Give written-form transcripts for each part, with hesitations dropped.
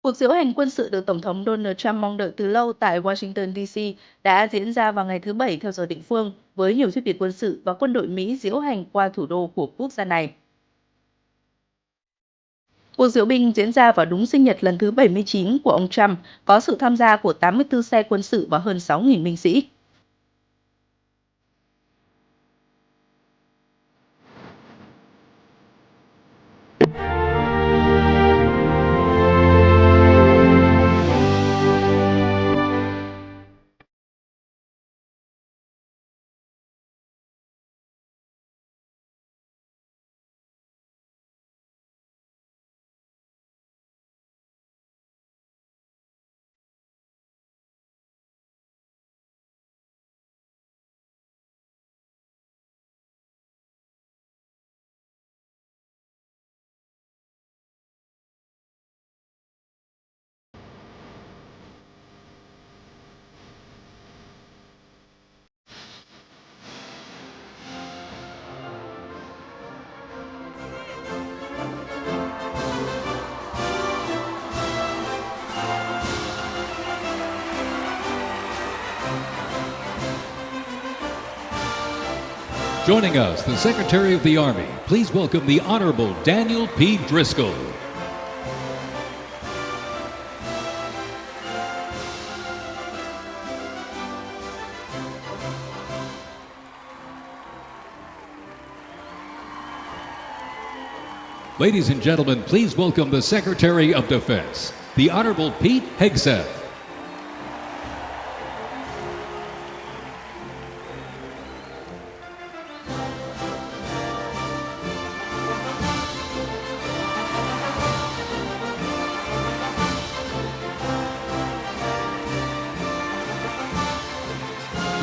Cuộc diễu hành quân sự được Tổng thống Donald Trump mong đợi từ lâu tại Washington, D.C. đã diễn ra vào ngày thứ Bảy theo giờ địa phương, với nhiều thiết bị quân sự và quân đội Mỹ diễu hành qua thủ đô của quốc gia này. Cuộc diễu binh diễn ra vào đúng sinh nhật lần thứ 79 của ông Trump, có sự tham gia của 84 xe quân sự và hơn 6.000 binh sĩ. Joining us, the Secretary of the Army. Please welcome the Honorable Daniel P. Driscoll. Ladies and gentlemen, please welcome the Secretary of Defense, the Honorable Pete Hegseth.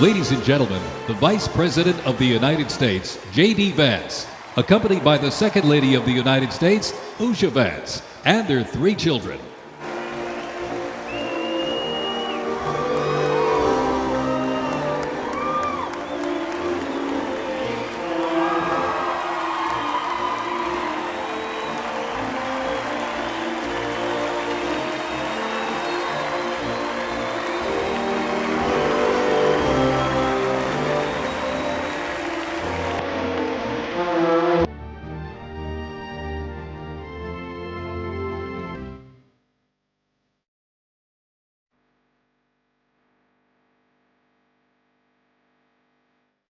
Ladies and gentlemen, the Vice President of the United States, J.D. Vance, accompanied by the Second Lady of the United States, Usha Vance, and their 3 children.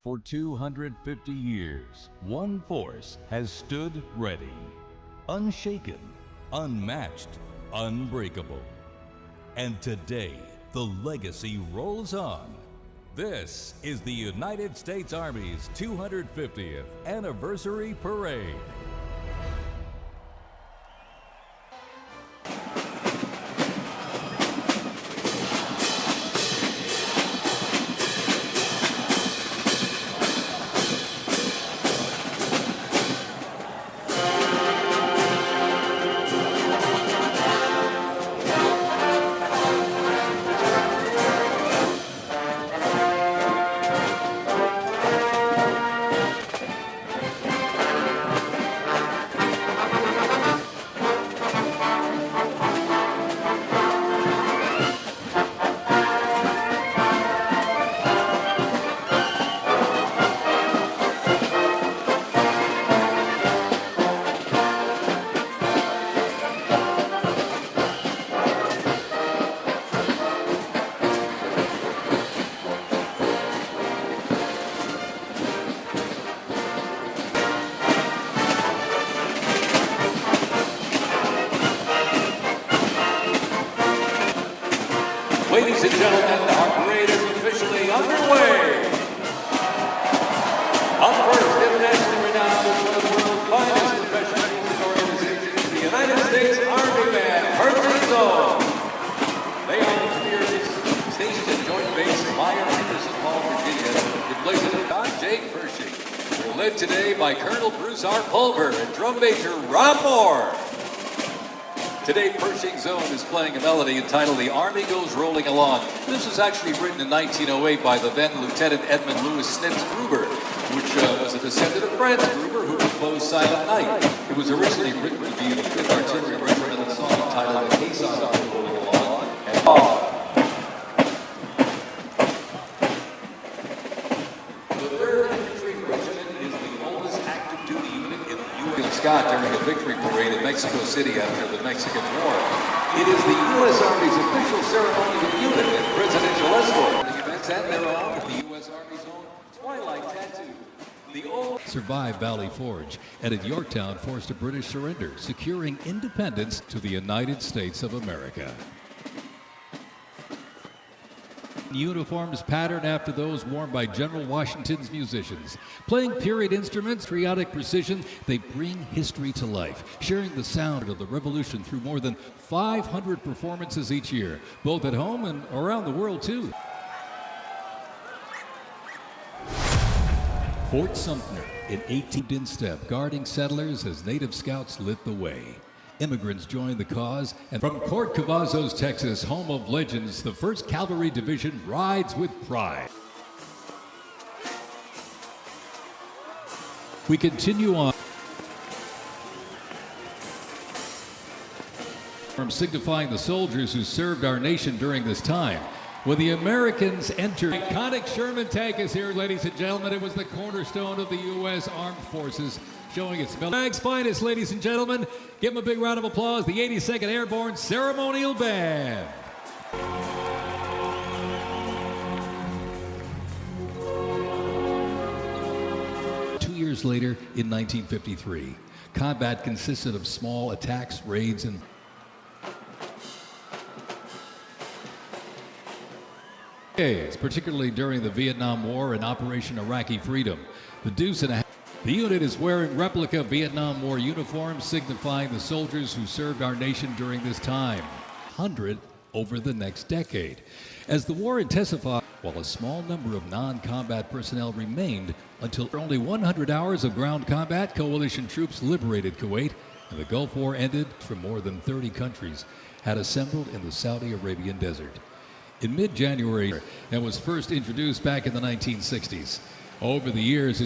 For 250 years, one force has stood ready, unshaken, unmatched, unbreakable. And today, the legacy rolls on. This is the United States Army's 250th Anniversary Parade. Ladies and gentlemen, our parade is officially underway. Up first, internationally renowned as one of the world's finest professional music organizations, the United States Army Band, Perfect Zone. They are the Spears, stationed at Joint Base Meyer Henderson Hall, Virginia, in place of Don J. Pershing. They're led today by Colonel Bruce R. Pulver and Drum Major Rob Moore. Today, Pershing Zone is playing a melody entitled The Army Goes Rolling Along. This was actually written in 1908 by the then Lieutenant Edmund Louis Snips Gruber, which was a descendant of Franz Gruber, who composed Silent Night. It was originally written to be the 5th Artillery Regimental song titled The Case on Rule of Law and Law. The 3rd Infantry Regiment is the oldest active duty unit in the U.S. Scott during a victory parade in Mexico City after the Mexican War. It is the U.S. Army's official ceremonial unit and presidential escort. The events at their own, the U.S. Army's own Twilight Tattoo. The old Survived Valley Forge and at Yorktown forced a British surrender, securing independence to the United States of America. Uniforms patterned after those worn by General Washington's musicians. Playing period instruments, patriotic precision, they bring history to life, sharing the sound of the Revolution through more than 500 performances each year, both at home and around the world too. Fort Sumter in 18th in step, guarding settlers as Native Scouts lit the way. Immigrants joined the cause, and from Port Cavazos, Texas, home of legends, the 1st Cavalry Division rides with pride. We continue on. From signifying the soldiers who served our nation during this time. When the Americans entered, iconic Sherman tank is here, ladies and gentlemen. It was the cornerstone of the U.S. Armed Forces, showing its flag's finest, ladies and gentlemen. Give them a big round of applause, the 82nd Airborne Ceremonial Band. Years later, in 1953, combat consisted of small attacks, raids, and particularly during the Vietnam War and Operation Iraqi Freedom. The Deuce and a Half. The unit is wearing replica Vietnam War uniforms, signifying the soldiers who served our nation during this time. 100 over the next decade. As the war intensified, while a small number of non-combat personnel remained until only 100 hours of ground combat, coalition troops liberated Kuwait, and the Gulf War ended. From more than 30 countries had assembled in the Saudi Arabian desert. In mid-January, and was first introduced back in the 1960s. Over the years,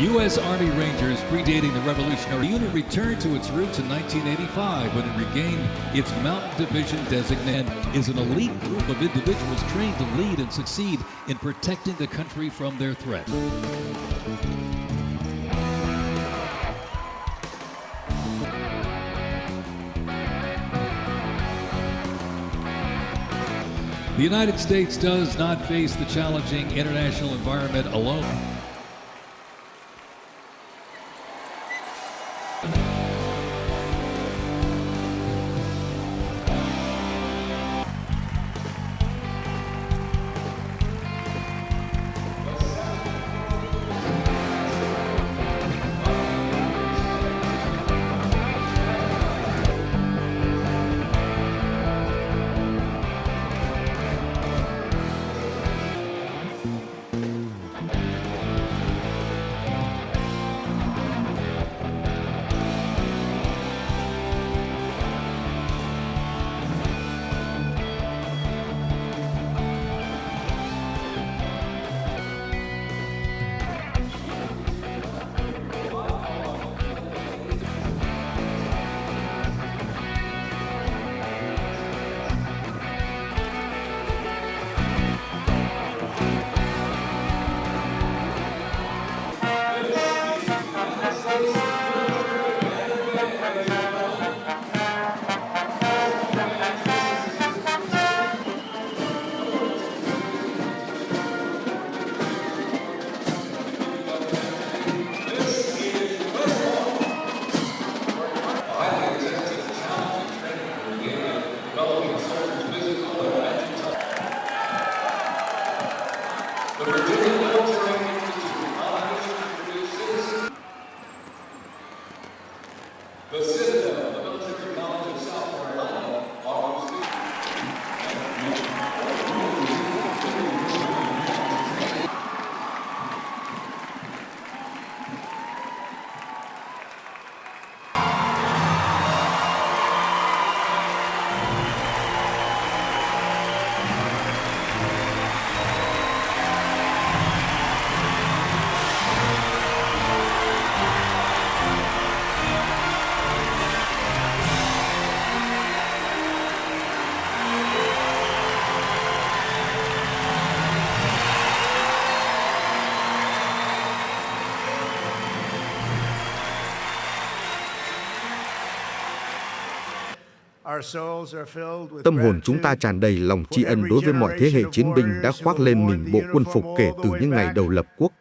U.S. Army Rangers, predating the Revolutionary Unit, returned to its roots in 1985 when it regained its Mountain Division designation, and is an elite group of individuals trained to lead and succeed in protecting the country from their threats. The United States does not face the challenging international environment alone. Tâm hồn chúng ta tràn đầy lòng tri ân đối với mọi thế hệ chiến binh đã khoác lên mình bộ quân phục kể từ những ngày đầu lập quốc.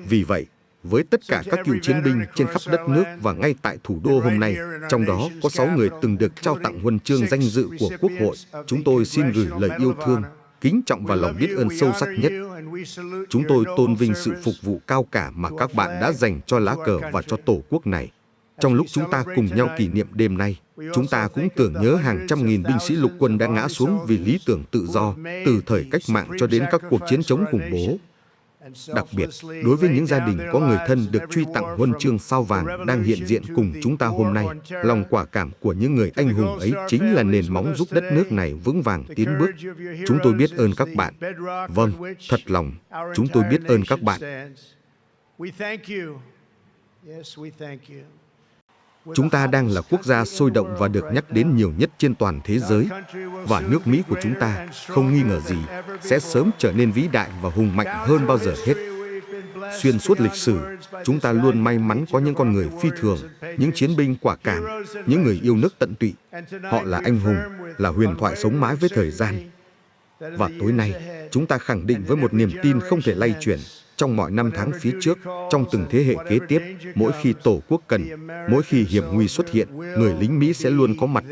Vì vậy, với tất cả các cựu chiến binh trên khắp đất nước và ngay tại thủ đô hôm nay, trong đó có 6 người từng được trao tặng huân chương danh dự của Quốc hội, chúng tôi xin gửi lời yêu thương, kính trọng và lòng biết ơn sâu sắc nhất. Chúng tôi tôn vinh sự phục vụ cao cả mà các bạn đã dành cho lá cờ và cho Tổ quốc này. Trong lúc chúng ta cùng nhau kỷ niệm đêm nay, chúng ta cũng tưởng nhớ hàng trăm nghìn binh sĩ lục quân đã ngã xuống vì lý tưởng tự do, từ thời cách mạng cho đến các cuộc chiến chống khủng bố. Đặc biệt, đối với những gia đình có người thân được truy tặng huân chương sao vàng đang hiện diện cùng chúng ta hôm nay, lòng quả cảm của những người anh hùng ấy chính là nền móng giúp đất nước này vững vàng tiến bước. Chúng tôi biết ơn các bạn. Vâng, thật lòng, chúng tôi biết ơn các bạn. Chúng ta đang là quốc gia sôi động và được nhắc đến nhiều nhất trên toàn thế giới. Và nước Mỹ của chúng ta, không nghi ngờ gì, sẽ sớm trở nên vĩ đại và hùng mạnh hơn bao giờ hết. Xuyên suốt lịch sử, chúng ta luôn may mắn có những con người phi thường, những chiến binh quả cảm, những người yêu nước tận tụy. Họ là anh hùng, là huyền thoại sống mãi với thời gian. Và tối nay, chúng ta khẳng định với một niềm tin không thể lay chuyển, trong mọi năm tháng phía trước, trong từng thế hệ kế tiếp, mỗi khi Tổ quốc cần, mỗi khi hiểm nguy xuất hiện, người lính Mỹ sẽ luôn có mặt.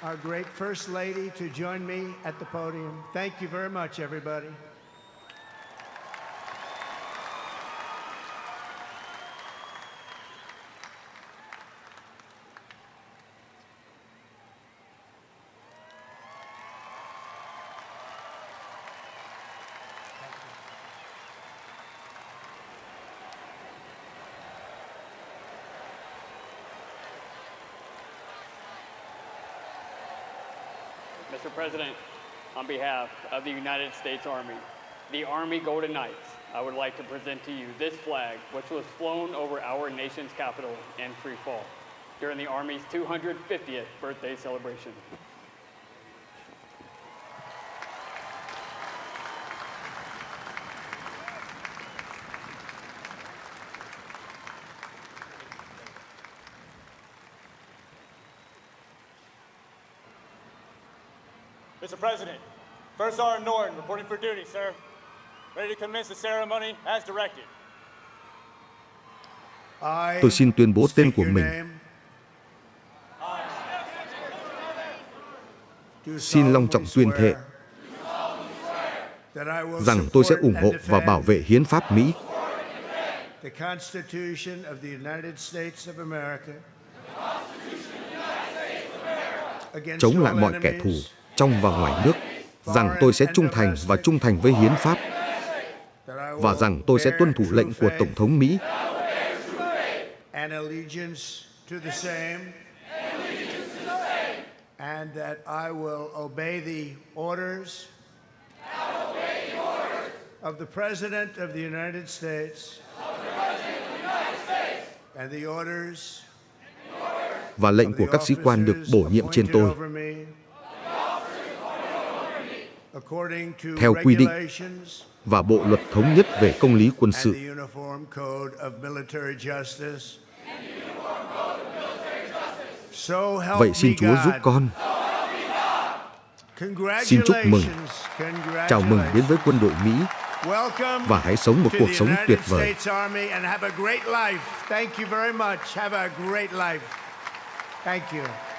Our great First Lady to join me at the podium. Thank you very much, everybody. Mr. President, on behalf of the United States Army, the Army Golden Knights, I would like to present to you this flag, which was flown over our nation's capital in free fall during the Army's 250th birthday celebration. Mr. President, First Sergeant Norton reporting for duty, sir. Ready to commence the ceremony as directed. Tôi xin tuyên bố tên của mình. Xin long trọng tuyên thệ rằng tôi sẽ ủng hộ và bảo vệ hiến pháp Mỹ, chống lại mọi kẻ thù trong và ngoài nước, rằng tôi sẽ trung thành với hiến pháp, và rằng tôi sẽ tuân thủ lệnh của Tổng thống Mỹ, and that I will obey the orders of the President of the United States and the orders và lệnh của các sĩ quan được bổ nhiệm trên tôi theo quy định và Bộ luật thống nhất về công lý quân sự. Vậy xin Chúa giúp con. Xin chúc mừng. Chào mừng đến với quân đội Mỹ và hãy sống một cuộc sống tuyệt vời. Thank you very much. Have a great life. Thank you.